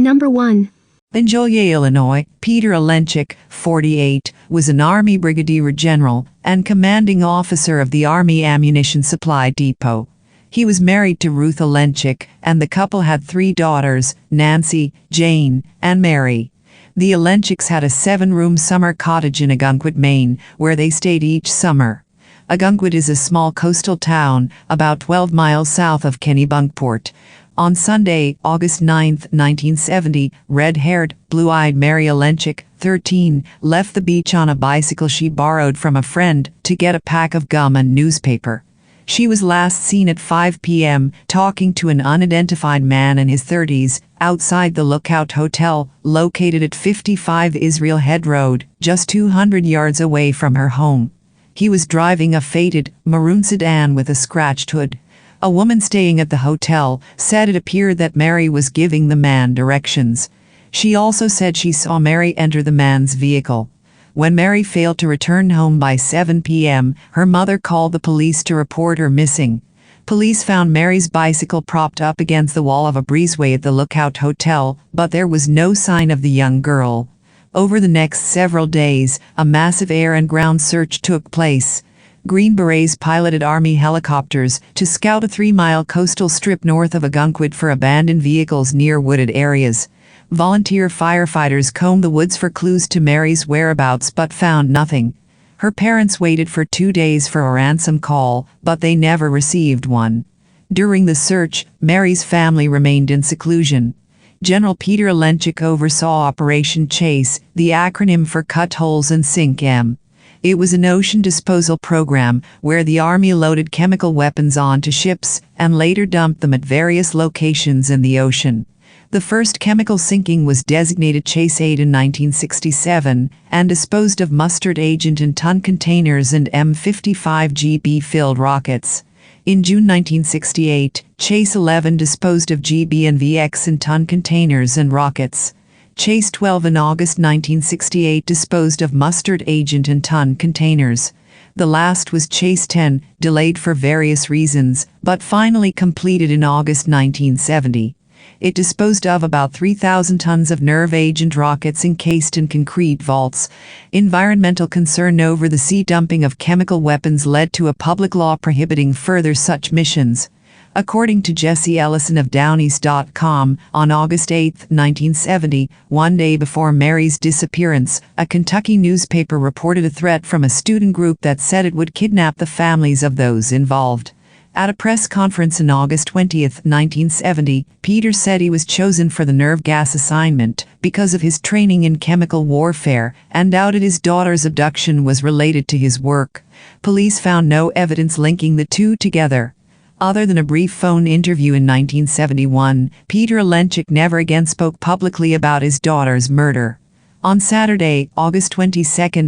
Number 1. In Joliet, Illinois, Peter Olenchuk, 48, was an Army Brigadier General and commanding officer of the Army Ammunition Supply Depot. He was married to Ruth Olenchuk, and the couple had 3 daughters, Nancy, Jane, and Mary. The Olenchuks had a 7-room summer cottage in Ogunquit, Maine, where they stayed each summer. Ogunquit is a small coastal town about 12 miles south of Kennebunkport. On Sunday, August 9, 1970, red-haired, blue-eyed Mary Olenchuk, 13, left the beach on a bicycle she borrowed from a friend to get a pack of gum and newspaper. She was last seen at 5 p.m. talking to an unidentified man in his 30s outside the Lookout Hotel, located at 55 Israel Head Road, just 200 yards away from her home. He was driving a faded, maroon sedan with a scratched hood. A woman staying at the hotel said it appeared that Mary was giving the man directions. She also said she saw Mary enter the man's vehicle. When Mary failed to return home by 7 p.m., her mother called the police to report her missing. Police found Mary's bicycle propped up against the wall of a breezeway at the Lookout Hotel, but there was no sign of the young girl. Over the next several days, a massive air and ground search took place. Green Berets piloted Army helicopters to scout a 3-mile coastal strip north of Ogunquit for abandoned vehicles near wooded areas. Volunteer firefighters combed the woods for clues to Mary's whereabouts but found nothing. Her parents waited for 2 days for a ransom call, but they never received one. During the search, Mary's family remained in seclusion. General Peter Olenchuk oversaw Operation Chase, the acronym for Cut Holes and Sink 'Em. It was an ocean disposal program where the Army loaded chemical weapons onto ships and later dumped them at various locations in the ocean. The first chemical sinking was designated Chase 8 in 1967 and disposed of mustard agent in ton containers and M55 GB-filled rockets. In June 1968, Chase 11 disposed of GB and VX in ton containers and rockets. Chase 12 in August 1968 disposed of mustard agent in ton containers. The last was Chase 10, delayed for various reasons, but finally completed in August 1970. It disposed of about 3,000 tons of nerve agent rockets encased in concrete vaults. Environmental concern over the sea dumping of chemical weapons led to a public law prohibiting further such missions. According to Jesse Ellison of Downeast.com, on August 8, 1970, one day before Mary's disappearance, a Kentucky newspaper reported a threat from a student group that said it would kidnap the families of those involved. At a press conference on August 20, 1970, Peter said he was chosen for the nerve gas assignment because of his training in chemical warfare and doubted his daughter's abduction was related to his work. Police found no evidence linking the two together. Other than a brief phone interview in 1971, Peter Olenchuk never again spoke publicly about his daughter's murder. On Saturday, August 22,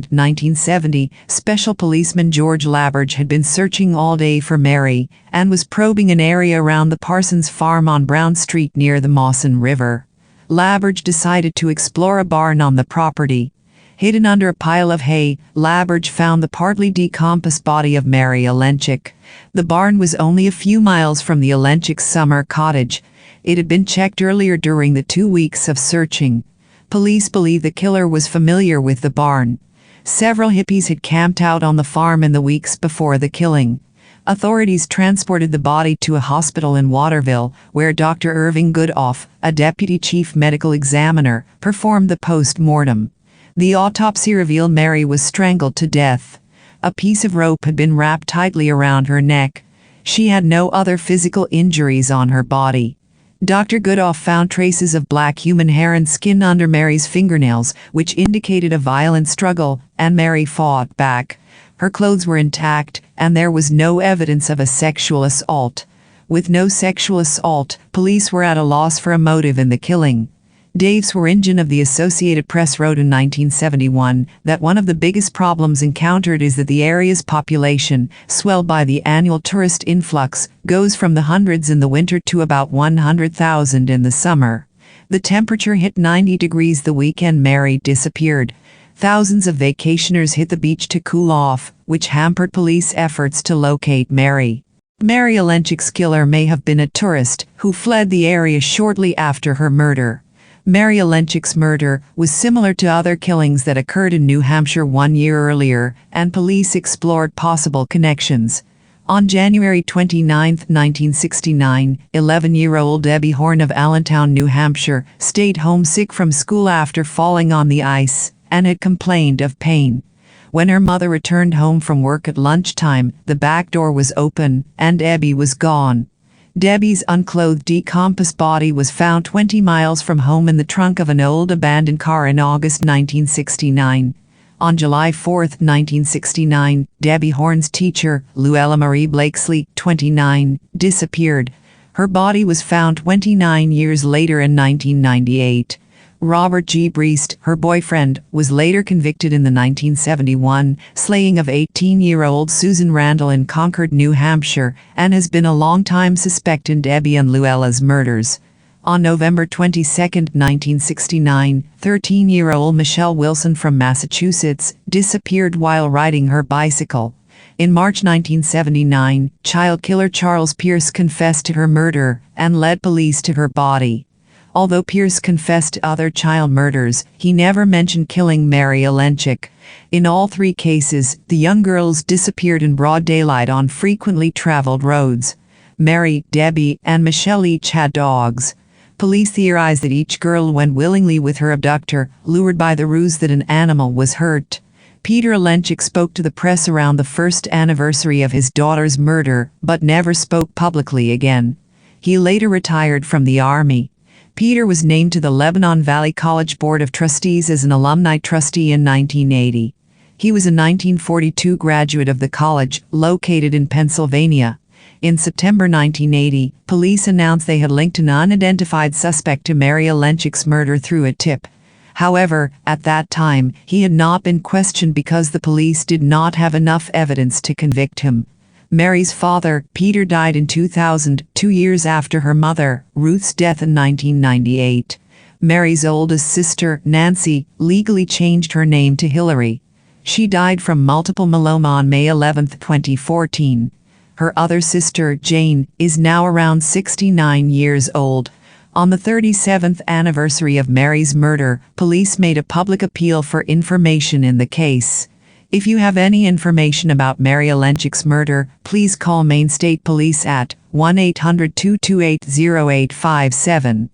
1970, Special Policeman George Laberge had been searching all day for Mary and was probing an area around the Parsons farm on Brown Street near the Mawson River. Laberge decided to explore a barn on the property. Hidden under a pile of hay, Laberge found the partly decomposed body of Mary Olenchuk. The barn was only a few miles from the Olenchuk summer cottage. It had been checked earlier during the 2 weeks of searching. Police believe the killer was familiar with the barn. Several hippies had camped out on the farm in the weeks before the killing. Authorities transported the body to a hospital in Waterville, where Dr. Irving Goodoff, a deputy chief medical examiner, performed the post-mortem. The autopsy revealed Mary was strangled to death. A piece of rope had been wrapped tightly around her neck. She had no other physical injuries on her body. Dr. Goodoff found traces of black human hair and skin under Mary's fingernails, which indicated a violent struggle, and Mary fought back. Her clothes were intact, and there was no evidence of a sexual assault. With no sexual assault, police were at a loss for a motive in the killing. Dave Swearingen of the Associated Press wrote in 1971 that one of the biggest problems encountered is that the area's population, swelled by the annual tourist influx, goes from the hundreds in the winter to about 100,000 in the summer. The temperature hit 90 degrees the weekend Mary disappeared. Thousands of vacationers hit the beach to cool off, which hampered police efforts to locate Mary. Mary Olenchuk's killer may have been a tourist who fled the area shortly after her murder. Mary Olenchuk's murder was similar to other killings that occurred in New Hampshire 1 year earlier, and police explored possible connections. On January 29, 1969, 11-year-old Debbie Horn of Allentown, New Hampshire, stayed homesick from school after falling on the ice and had complained of pain. When her mother returned home from work at lunchtime, the back door was open and Debbie was gone. Debbie's unclothed, decomposed body was found 20 miles from home in the trunk of an old abandoned car in August 1969. On July 4, 1969, Debbie Horn's teacher, Luella Marie Blakesley, 29, disappeared. Her body was found 29 years later in 1998. Robert G. Breest, her boyfriend, was later convicted in the 1971 slaying of 18-year-old Susan Randall in Concord, New Hampshire, and has been a long-time suspect in Debbie and Luella's murders. On November 22, 1969, 13-year-old Michelle Wilson from Massachusetts disappeared while riding her bicycle. In March 1979, child killer Charles Pierce confessed to her murder and led police to her body. Although Pierce confessed to other child murders, he never mentioned killing Mary Olenchuk. In all three cases, the young girls disappeared in broad daylight on frequently traveled roads. Mary, Debbie, and Michelle each had dogs. Police theorized that each girl went willingly with her abductor, lured by the ruse that an animal was hurt. Peter Olenchuk spoke to the press around the first anniversary of his daughter's murder, but never spoke publicly again. He later retired from the Army. Peter was named to the Lebanon Valley College Board of Trustees as an alumni trustee in 1980. He was a 1942 graduate of the college, located in Pennsylvania. In September 1980, police announced they had linked an unidentified suspect to Mary Olenchuk's murder through a tip. However, at that time, he had not been questioned because the police did not have enough evidence to convict him. Mary's father, Peter, died in 2000, 2 years after her mother, Ruth's death in 1998. Mary's oldest sister, Nancy, legally changed her name to Hillary. She died from multiple myeloma on May 11, 2014. Her other sister, Jane, is now around 69 years old. On the 37th anniversary of Mary's murder, police made a public appeal for information in the case. If you have any information about Mary Olenchuk's murder, please call Maine State Police at 1-800-228-0857.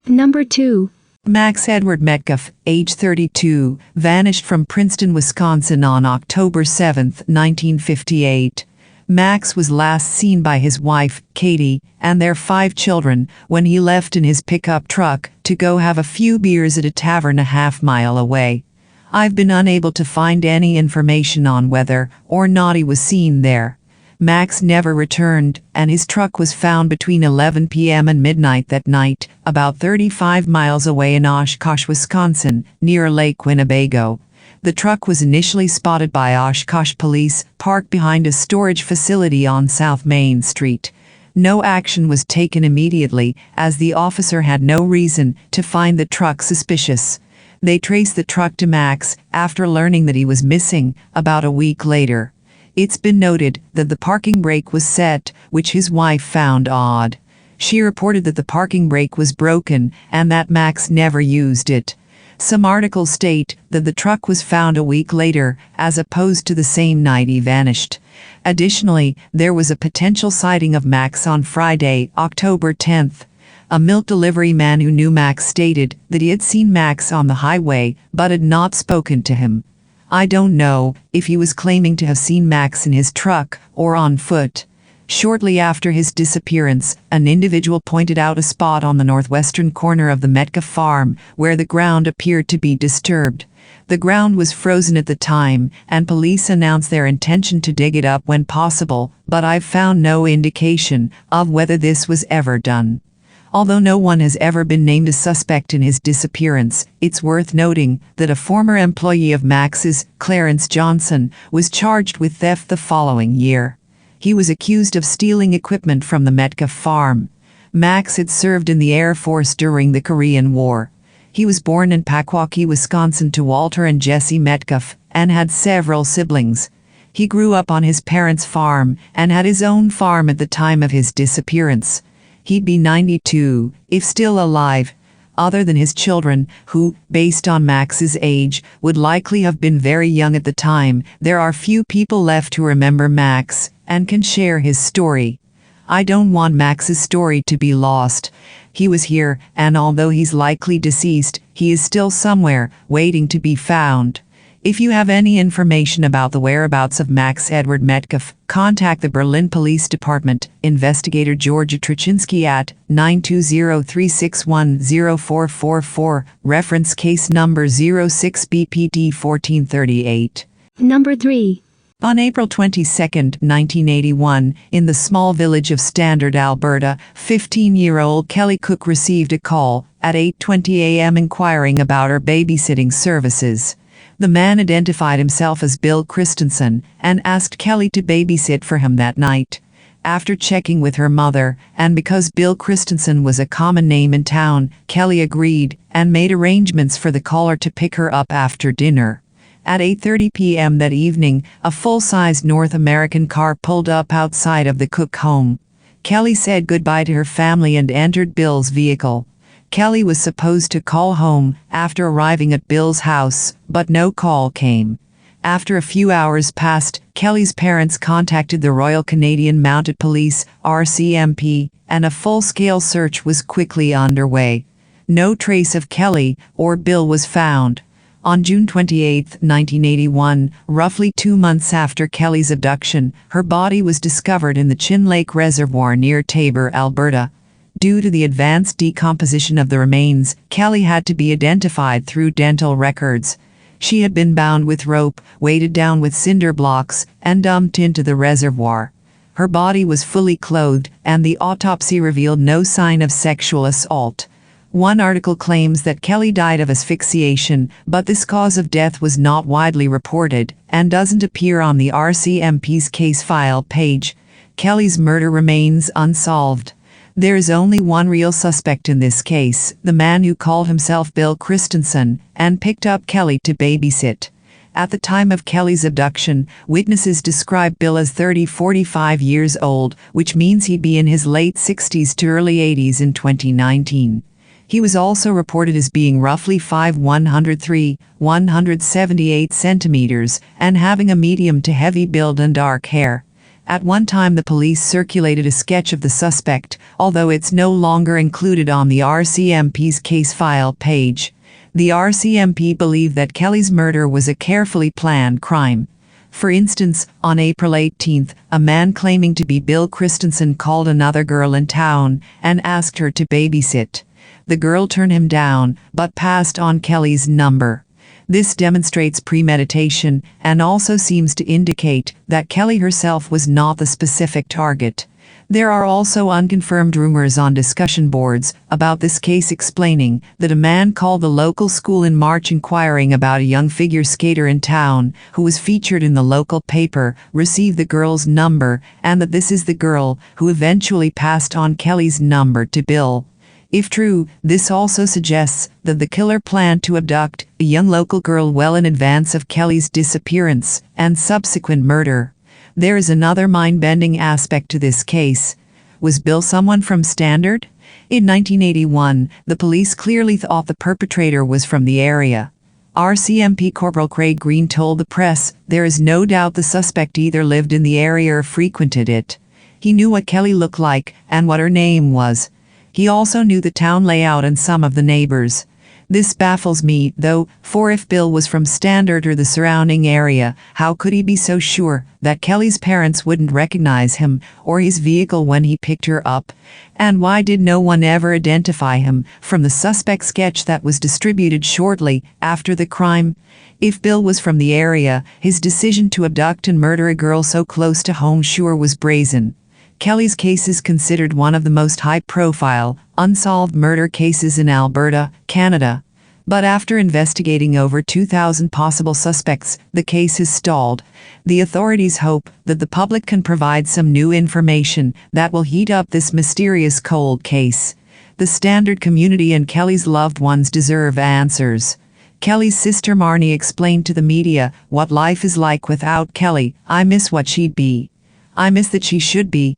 Number 2. Max Edward Metcalf, age 32, vanished from Princeton, Wisconsin on October 7, 1958. Max was last seen by his wife, Katie, and their 5 children when he left in his pickup truck to go have a few beers at a tavern a half-mile away. I've been unable to find any information on whether or not he was seen there. Max never returned, and his truck was found between 11 p.m. and midnight that night, about 35 miles away in Oshkosh, Wisconsin, near Lake Winnebago. The truck was initially spotted by Oshkosh police, parked behind a storage facility on South Main Street. No action was taken immediately, as the officer had no reason to find the truck suspicious. They traced the truck to Max after learning that he was missing about a week later. It's been noted that the parking brake was set, which his wife found odd. She reported that the parking brake was broken and that Max never used it. Some articles state that the truck was found a week later, as opposed to the same night he vanished. Additionally, there was a potential sighting of Max on Friday, October 10th. A milk delivery man who knew Max stated that he had seen Max on the highway, but had not spoken to him. I don't know if he was claiming to have seen Max in his truck or on foot. Shortly after his disappearance, an individual pointed out a spot on the northwestern corner of the Mecca farm where the ground appeared to be disturbed. The ground was frozen at the time, and police announced their intention to dig it up when possible, but I've found no indication of whether this was ever done. Although no one has ever been named a suspect in his disappearance, it's worth noting that a former employee of Max's, Clarence Johnson, was charged with theft the following year. He was accused of stealing equipment from the Metcalf farm. Max had served in the Air Force during the Korean War. He was born in Packwaukee, Wisconsin to Walter and Jessie Metcalf, and had several siblings. He grew up on his parents' farm and had his own farm at the time of his disappearance. He'd be 92, if still alive. other than his children, who, based on Max's age, would likely have been very young at the time. There are few people left who remember Max and can share his story. I don't want Max's story to be lost. He was here, and although he's likely deceased, he is still somewhere, waiting to be found. If you have any information about the whereabouts of Max Edward Metcalf, contact the Berlin Police Department, Investigator Georgia Traczynski at 920-361-0444, reference case number 06-BPD-1438. Number 3. On April 22, 1981, in the small village of Standard, Alberta, 15-year-old Kelly Cook received a call at 8:20 a.m. inquiring about her babysitting services. The man identified himself as Bill Christensen and asked Kelly to babysit for him that night. After checking with her mother, and because Bill Christensen was a common name in town, Kelly agreed and made arrangements for the caller to pick her up after dinner. At 8:30 p.m. that evening, a full-sized North American car pulled up outside of the Cook home. Kelly said goodbye to her family and entered Bill's vehicle. Kelly was supposed to call home after arriving at Bill's house, but no call came. After a few hours passed, Kelly's parents contacted the Royal Canadian Mounted Police, RCMP, and a full-scale search was quickly underway. No trace of Kelly or Bill was found. On June 28, 1981, roughly 2 months after Kelly's abduction, her body was discovered in the Chin Lake Reservoir near Tabor, Alberta. Due to the advanced decomposition of the remains, Kelly had to be identified through dental records. She had been bound with rope, weighted down with cinder blocks, and dumped into the reservoir. Her body was fully clothed, and the autopsy revealed no sign of sexual assault. One article claims that Kelly died of asphyxiation, but this cause of death was not widely reported and doesn't appear on the RCMP's case file page. Kelly's murder remains unsolved. There is only one real suspect in this case, the man who called himself Bill Christensen and picked up Kelly to babysit. At the time of Kelly's abduction, witnesses describe Bill as 30-45 years old, which means he'd be in his late 60s to early 80s in 2019. He was also reported as being roughly 5'103", 178 centimeters, and having a medium to heavy build and dark hair. At one time the police circulated a sketch of the suspect, although it's no longer included on the RCMP's case file page. The RCMP believed that Kelly's murder was a carefully planned crime. For instance, on April 18th, a man claiming to be Bill Christensen called another girl in town and asked her to babysit. The girl turned him down, but passed on Kelly's number. This demonstrates premeditation and also seems to indicate that Kelly herself was not the specific target. There are also unconfirmed rumors on discussion boards about this case explaining that a man called the local school in March inquiring about a young figure skater in town who was featured in the local paper received the girl's number, and that this is the girl who eventually passed on Kelly's number to Bill. If true, this also suggests that the killer planned to abduct a young local girl well in advance of Kelly's disappearance and subsequent murder. There is another mind-bending aspect to this case. Was Bill someone from Standard? In 1981, the police clearly thought the perpetrator was from the area. RCMP Corporal Craig Green told the press there is no doubt the suspect either lived in the area or frequented it. He knew what Kelly looked like and what her name was. He also knew the town layout and some of the neighbors. This baffles me, though, for if Bill was from Standard or the surrounding area, how could he be so sure that Kelly's parents wouldn't recognize him or his vehicle when he picked her up? And why did no one ever identify him from the suspect sketch that was distributed shortly after the crime? If Bill was from the area, his decision to abduct and murder a girl so close to home sure was brazen. Kelly's case is considered one of the most high-profile, unsolved murder cases in Alberta, Canada. But after investigating over 2,000 possible suspects, the case has stalled. The authorities hope that the public can provide some new information that will heat up this mysterious cold case. The Standard community and Kelly's loved ones deserve answers. Kelly's sister Marnie explained to the media what life is like without Kelly. "I miss what she'd be. I miss that she should be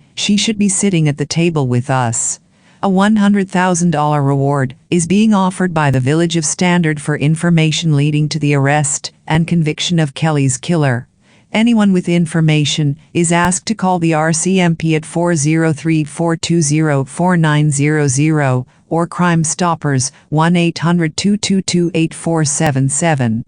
sitting at the table with us. A $100,000 reward is being offered by the Village of Standard for information leading to the arrest and conviction of Kelly's killer. Anyone with information is asked to call the RCMP at 403-420-4900 or Crime Stoppers 1-800-222-8477.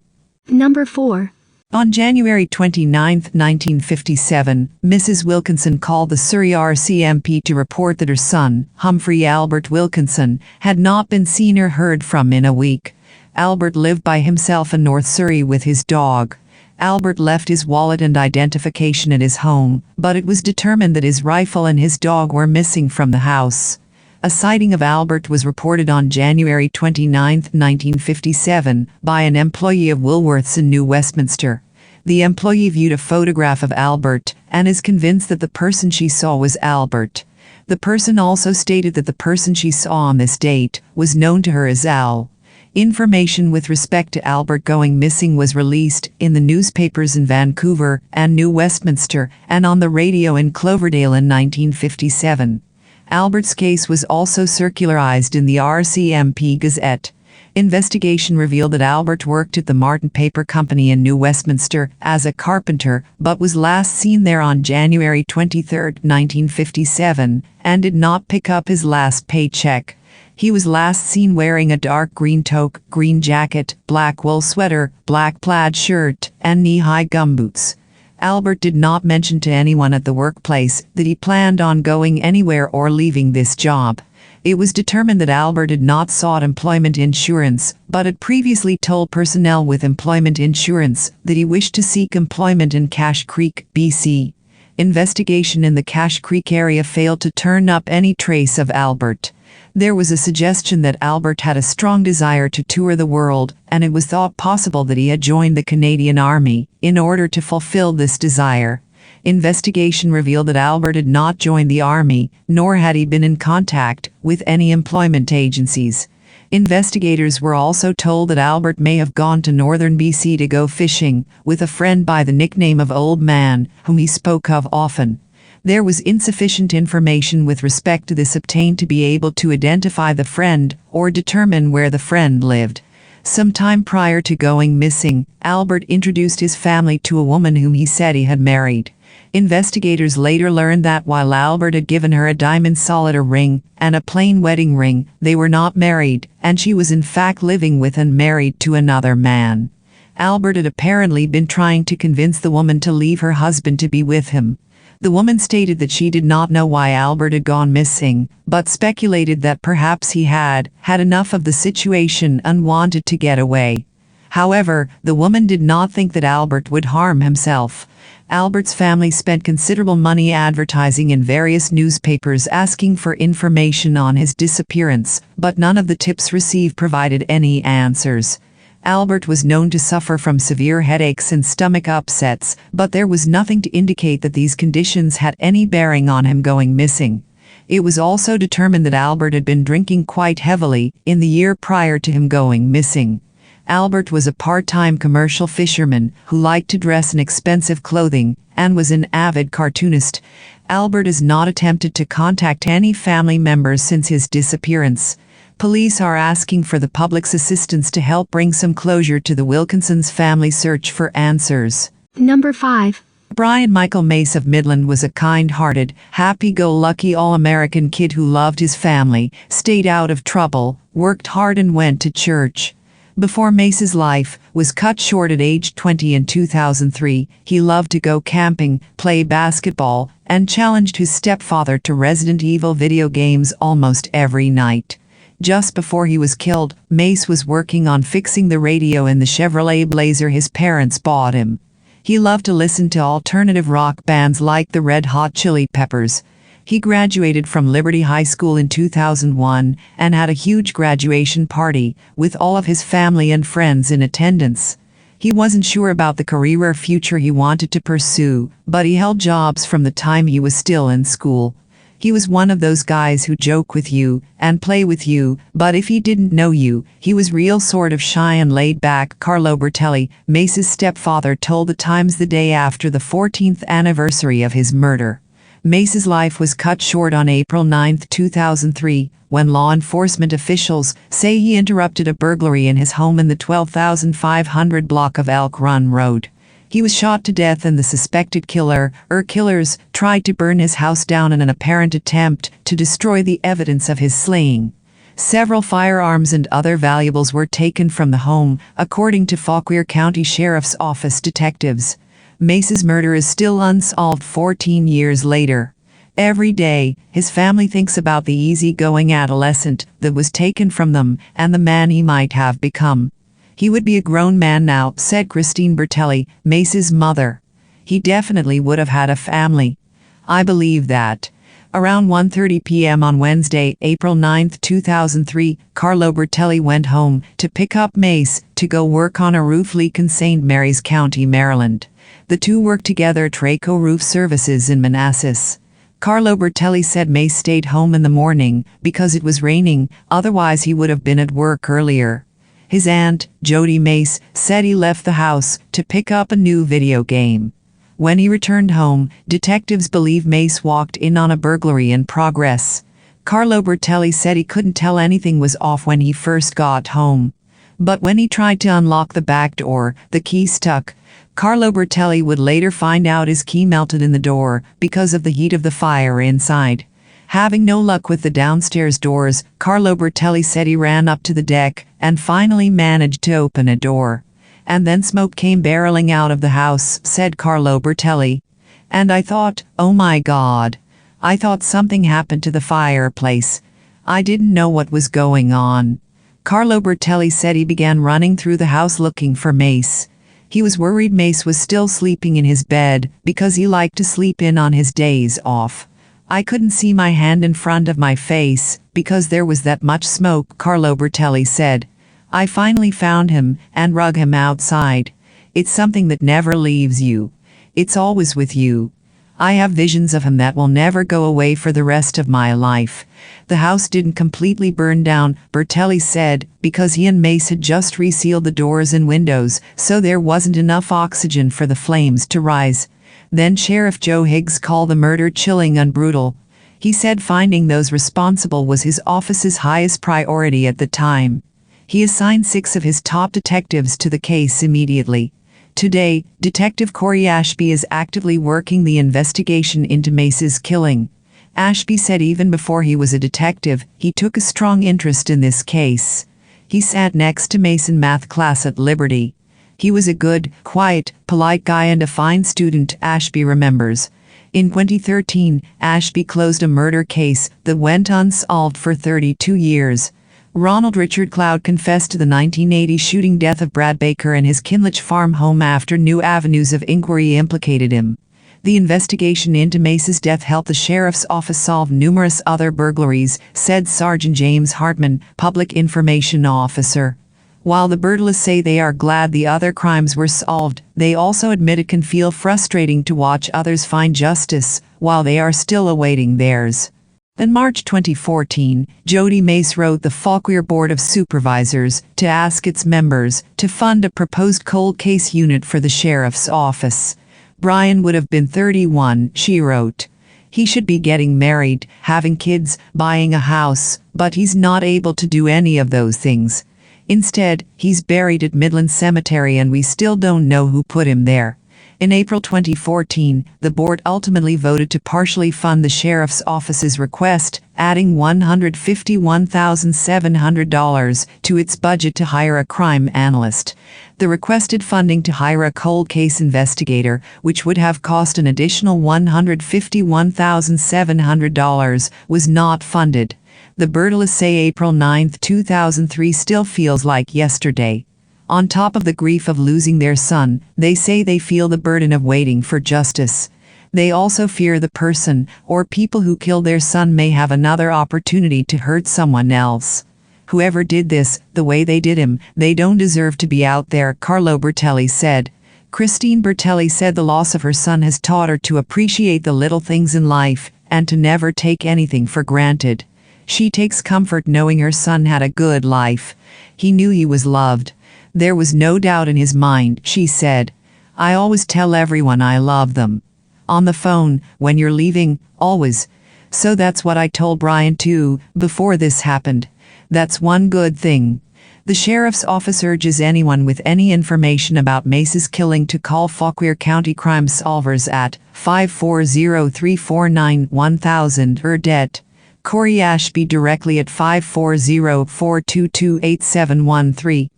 Number 4. On January 29, 1957, Mrs. Wilkinson called the Surrey RCMP to report that her son, Humphrey Albert Wilkinson, had not been seen or heard from in a week. Albert lived by himself in North Surrey with his dog. Albert left his wallet and identification at his home, but it was determined that his rifle and his dog were missing from the house. A sighting of Albert was reported on January 29, 1957, by an employee of Woolworths in New Westminster. The employee viewed a photograph of Albert and is convinced that the person she saw was Albert. The person also stated that the person she saw on this date was known to her as Al. Information with respect to Albert going missing was released in the newspapers in Vancouver and New Westminster and on the radio in Cloverdale in 1957. Albert's case was also circularized in the RCMP Gazette. Investigation revealed that Albert worked at the Martin Paper Company in New Westminster as a carpenter, but was last seen there on January 23, 1957, and did not pick up his last paycheck. He was last seen wearing a dark green toque, green jacket, black wool sweater, black plaid shirt, and knee-high gumboots. Albert did not mention to anyone at the workplace that he planned on going anywhere or leaving this job. It was determined that Albert had not sought employment insurance, but had previously told personnel with employment insurance that he wished to seek employment in Cache Creek, BC. Investigation in the Cache Creek area failed to turn up any trace of Albert. There was a suggestion that Albert had a strong desire to tour the world, and it was thought possible that he had joined the Canadian Army in order to fulfill this desire. Investigation revealed that Albert had not joined the Army, nor had he been in contact with any employment agencies. Investigators were also told that Albert may have gone to northern BC to go fishing with a friend by the nickname of Old Man, whom he spoke of often. There was insufficient information with respect to this obtained to be able to identify the friend or determine where the friend lived. Some time prior to going missing, Albert introduced his family to a woman whom he said he had married. Investigators later learned that while Albert had given her a diamond solitaire ring and a plain wedding ring, they were not married, and she was in fact living with and married to another man. Albert had apparently been trying to convince the woman to leave her husband to be with him. The woman stated that she did not know why Albert had gone missing, but speculated that perhaps he had enough of the situation and wanted to get away. However, the woman did not think that Albert would harm himself. Albert's family spent considerable money advertising in various newspapers asking for information on his disappearance, but none of the tips received provided any answers. Albert was known to suffer from severe headaches and stomach upsets, but there was nothing to indicate that these conditions had any bearing on him going missing. It was also determined that Albert had been drinking quite heavily in the year prior to him going missing. Albert was a part-time commercial fisherman who liked to dress in expensive clothing and was an avid cartoonist. Albert has not attempted to contact any family members since his disappearance. Police are asking for the public's assistance to help bring some closure to the Wilkinson's family search for answers. Number 5. Bryan Michael Mace of Midland was a kind-hearted, happy-go-lucky all-American kid who loved his family, stayed out of trouble, worked hard and went to church. Before Mace's life was cut short at age 20 in 2003, he loved to go camping, play basketball, and challenged his stepfather to Resident Evil video games almost every night. Just before he was killed, Mace was working on fixing the radio in the Chevrolet Blazer his parents bought him. He loved to listen to alternative rock bands like the Red Hot Chili Peppers. He graduated from Liberty High School in 2001 and had a huge graduation party with all of his family and friends in attendance. He wasn't sure about the career or future he wanted to pursue, but he held jobs from the time he was still in school. He was one of those guys who joke with you and play with you, but if he didn't know you, he was real sort of shy and laid back. Carlo Bertelli, Mace's stepfather, told the Times the day after the 14th anniversary of his murder. Mace's life was cut short on April 9, 2003, when law enforcement officials say he interrupted a burglary in his home in the 12,500 block of Elk Run Road. He was shot to death and the suspected killers tried to burn his house down in an apparent attempt to destroy the evidence of his slaying. Several firearms and other valuables were taken from the home, according to Fauquier County Sheriff's Office detectives. Mace's murder is still unsolved 14 years later. Every day, his family thinks about the easygoing adolescent that was taken from them and the man he might have become. He would be a grown man now, said Christine Bertelli, Mace's mother. He definitely would have had a family. I believe that. Around 1:30 p.m. on Wednesday, April 9, 2003, Carlo Bertelli went home to pick up Mace to go work on a roof leak in St. Mary's County, Maryland. The two worked together at Traco Roof Services in Manassas. Carlo Bertelli said Mace stayed home in the morning because it was raining, otherwise he would have been at work earlier. His aunt, Jody Mace, said he left the house to pick up a new video game. When he returned home, detectives believe Mace walked in on a burglary in progress. Carlo Bertelli said he couldn't tell anything was off when he first got home. But when he tried to unlock the back door, the key stuck. Carlo Bertelli would later find out his key melted in the door because of the heat of the fire inside. Having no luck with the downstairs doors, Carlo Bertelli said he ran up to the deck and finally managed to open a door. And then smoke came barreling out of the house, said Carlo Bertelli. And I thought, oh my God. I thought something happened to the fireplace. I didn't know what was going on. Carlo Bertelli said he began running through the house looking for Mace. He was worried Mace was still sleeping in his bed because he liked to sleep in on his days off. I couldn't see my hand in front of my face because there was that much smoke, Carlo Bertelli said. I finally found him and drug him outside. It's something that never leaves you. It's always with you. I have visions of him that will never go away for the rest of my life. The house didn't completely burn down, Bertelli said, because he and Mace had just resealed the doors and windows, so there wasn't enough oxygen for the flames to rise. Then Sheriff Joe Higgs called the murder chilling and brutal. He said finding those responsible was his office's highest priority at the time. He assigned 6 of his top detectives to the case immediately. Today, Detective Corey Ashby is actively working the investigation into Mace's killing. Ashby said even before he was a detective, he took a strong interest in this case. He sat next to Mace in math class at Liberty. He was a good, quiet, polite guy and a fine student, Ashby remembers. In 2013, Ashby closed a murder case that went unsolved for 32 years. Ronald Richard Cloud confessed to the 1980 shooting death of Brad Baker in his Kinlich farm home after new avenues of inquiry implicated him. The investigation into Mace's death helped the sheriff's office solve numerous other burglaries, said Sergeant James Hartman, public information officer. While the Bertelists say they are glad the other crimes were solved, they also admit it can feel frustrating to watch others find justice while they are still awaiting theirs. In March 2014, Jody Mace wrote the Fauquier Board of Supervisors to ask its members to fund a proposed cold case unit for the sheriff's office. Bryan would have been 31, she wrote. He should be getting married, having kids, buying a house, but he's not able to do any of those things. Instead, he's buried at Midland Cemetery and we still don't know who put him there. In April 2014, the board ultimately voted to partially fund the sheriff's office's request, adding $151,700 to its budget to hire a crime analyst. The requested funding to hire a cold case investigator, which would have cost an additional $151,700, was not funded. The Bertelists say April 9, 2003 still feels like yesterday. On top of the grief of losing their son, they say they feel the burden of waiting for justice. They also fear the person or people who killed their son may have another opportunity to hurt someone else. Whoever did this, the way they did him, they don't deserve to be out there, Carlo Bertelli said. Christine Bertelli said the loss of her son has taught her to appreciate the little things in life and to never take anything for granted. She takes comfort knowing her son had a good life. He knew he was loved. There was no doubt in his mind, she said. I always tell everyone I love them. On the phone, when you're leaving, always. So that's what I told Bryan too, before this happened. That's one good thing. The sheriff's office urges anyone with any information about Mace's killing to call Fauquier County Crime Solvers at 540-349-1000 or det. Corey Ashby directly at 540-422-8713.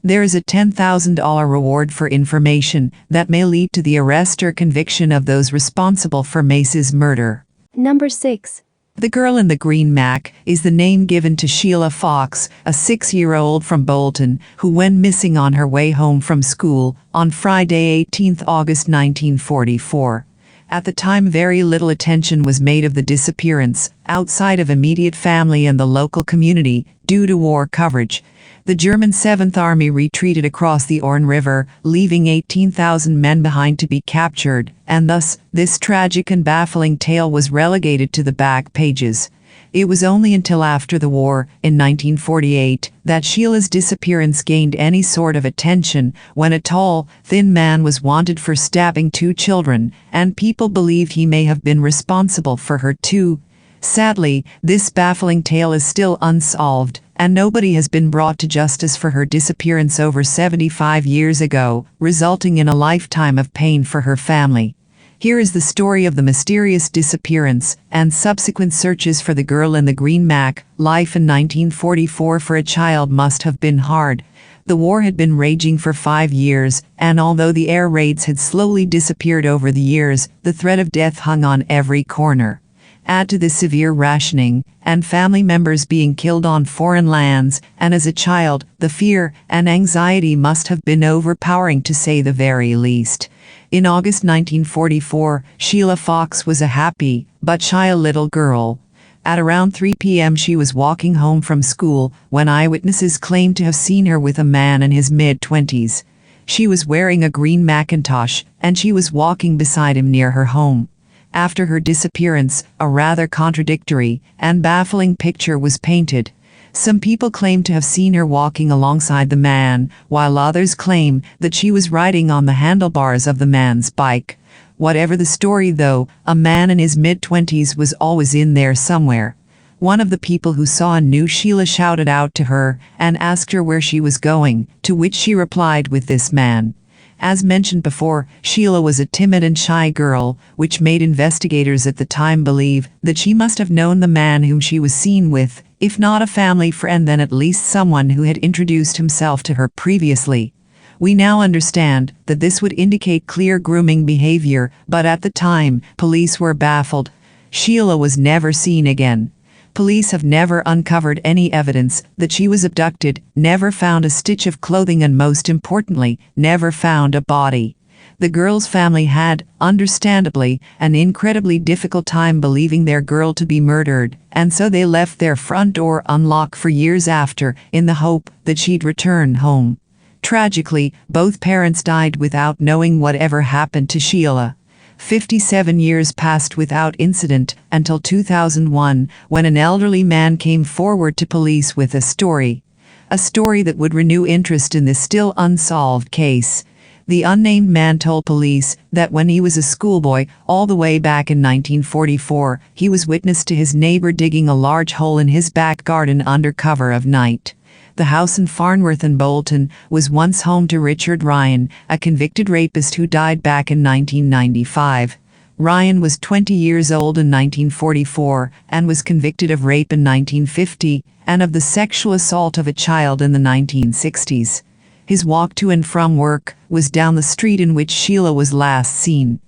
There is a $10,000 reward for information that may lead to the arrest or conviction of those responsible for Mace's murder. Number 6. The Girl in the Green Mac is the name given to Sheila Fox, a 6-year-old from Bolton, who went missing on her way home from school on Friday, 18 August 1944. At the time, very little attention was made of the disappearance, outside of immediate family and the local community, due to war coverage. The German 7th Army retreated across the Orne River, leaving 18,000 men behind to be captured, and thus, this tragic and baffling tale was relegated to the back pages. It was only until after the war, in 1948, that Sheila's disappearance gained any sort of attention, when a tall, thin man was wanted for stabbing 2 children, and people believed he may have been responsible for her too. Sadly, this baffling tale is still unsolved, and nobody has been brought to justice for her disappearance over 75 years ago, resulting in a lifetime of pain for her family. Here is the story of the mysterious disappearance and subsequent searches for the Girl in the Green Mac. Life in 1944 for a child must have been hard. The war had been raging for 5 years, and although the air raids had slowly disappeared over the years, the threat of death hung on every corner. Add to this severe rationing, and family members being killed on foreign lands, and as a child, the fear and anxiety must have been overpowering to say the very least. In August 1944, Sheila Fox was a happy, but shy little girl. At around 3 p.m. she was walking home from school, when eyewitnesses claimed to have seen her with a man in his mid-20s. She was wearing a green Macintosh, and she was walking beside him near her home. After her disappearance, a rather contradictory and baffling picture was painted. Some people claim to have seen her walking alongside the man, while others claim that she was riding on the handlebars of the man's bike. Whatever the story though, a man in his mid-20s was always in there somewhere. One of the people who saw and knew Sheila shouted out to her and asked her where she was going, to which she replied with this man. As mentioned before, Sheila was a timid and shy girl, which made investigators at the time believe that she must have known the man whom she was seen with, if not a family friend then at least someone who had introduced himself to her previously. We now understand that this would indicate clear grooming behavior, but at the time, police were baffled. Sheila was never seen again. Police have never uncovered any evidence that she was abducted, never found a stitch of clothing, and most importantly, never found a body. The girl's family had, understandably, an incredibly difficult time believing their girl to be murdered, and so they left their front door unlocked for years after, in the hope that she'd return home. Tragically, both parents died without knowing whatever happened to Sheila. 57 years passed without incident until 2001, when an elderly man came forward to police with a story that would renew interest in this still unsolved case. The unnamed man told police that when he was a schoolboy, all the way back in 1944, he was witness to his neighbor digging a large hole in his back garden under cover of night. The house in Farnworth and Bolton was once home to Richard Ryan, a convicted rapist who died back in 1995. Ryan was 20 years old in 1944 and was convicted of rape in 1950 and of the sexual assault of a child in the 1960s. His walk to and from work was down the street in which Sheila was last seen.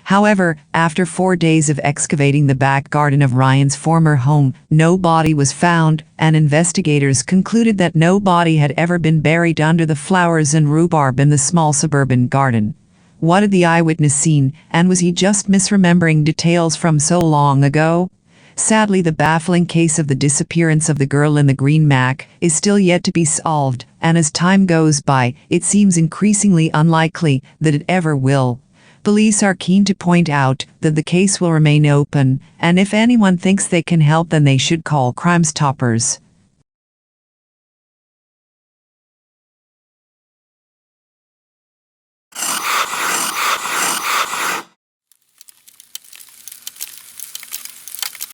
However, after 4 days of excavating the back garden of Ryan's former home, no body was found, and investigators concluded that no body had ever been buried under the flowers and rhubarb in the small suburban garden. What had the eyewitness seen, and was he just misremembering details from so long ago? Sadly, the baffling case of the disappearance of the girl in the green Mac is still yet to be solved, and as time goes by, it seems increasingly unlikely that it ever will. Police are keen to point out that the case will remain open, and if anyone thinks they can help, then they should call Crime Stoppers.